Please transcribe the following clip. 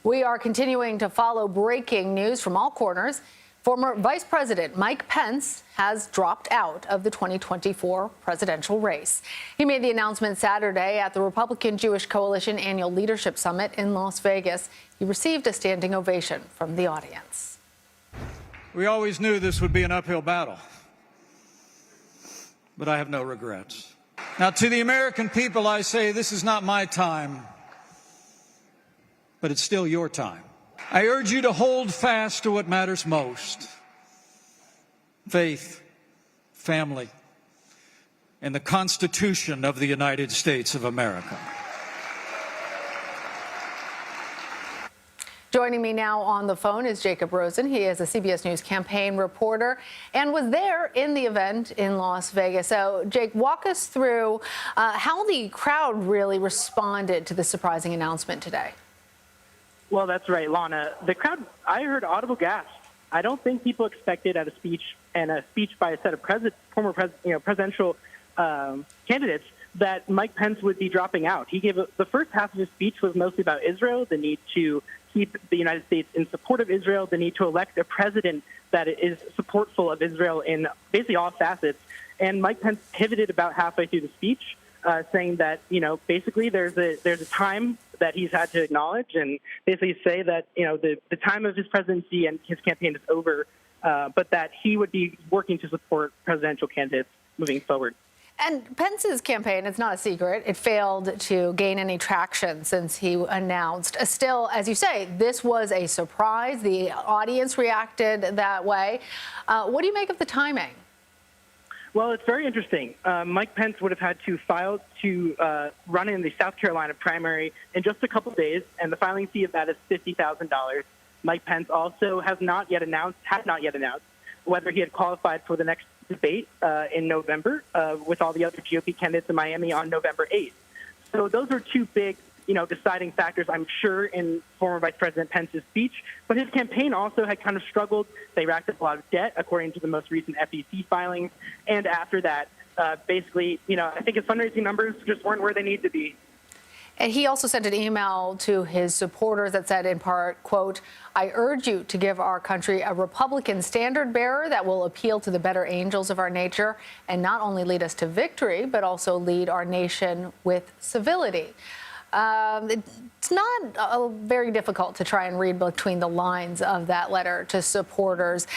We are continuing to follow breaking news from all corners. Former Vice President Mike Pence has dropped out of the 2024 presidential race. He made the announcement Saturday at the Republican Jewish Coalition Annual Leadership Summit in Las Vegas. He received a standing ovation from the audience. We always knew this would be an uphill battle, but I have no regrets. Now, to the American people, I say this is not my time, but it's still your time. I urge you to hold fast to what matters most: faith, family, and the Constitution of the United States of America. Joining me now on the phone is Jacob Rosen. He is a CBS News campaign reporter and was there in the event in Las Vegas. So, Jake, walk us through how the crowd really responded to the surprising announcement today. Well, that's right, Lana. The crowd, I heard audible gasps. I don't think people expected at a speech by a set of former presidential candidates that Mike Pence would be dropping out. He gave the first half of his speech was mostly about Israel, the need to keep the United States in support of Israel, the need to elect a president that is supportful of Israel in basically all facets. And Mike Pence pivoted about halfway through the speech, saying that, basically there's a time that he's had to acknowledge and basically say that, the time of his presidency and his campaign is over, but that he would be working to support presidential candidates moving forward. And Pence's campaign, it's not a secret, it failed to gain any traction since he announced. Still, as you say, this was a surprise. The audience reacted that way. What do you make of the timing? Well, it's very interesting. Mike Pence would have had to file to run in the South Carolina primary in just a couple of days, and the filing fee of that is $50,000. Mike Pence also had not yet announced whether he had qualified for the next debate in November with all the other GOP candidates in Miami on November 8th. So those are two big, deciding factors, I'm sure, in former Vice President Pence's speech. But his campaign also had kind of struggled. They racked up a lot of debt, according to the most recent FEC filings. And after that, basically, I think his fundraising numbers just weren't where they need to be. And he also sent an email to his supporters that said, in part, quote, "I urge you to give our country a Republican standard bearer that will appeal to the better angels of our nature and not only lead us to victory, but also lead our nation with civility." It's not very difficult to try and read between the lines of that letter to supporters.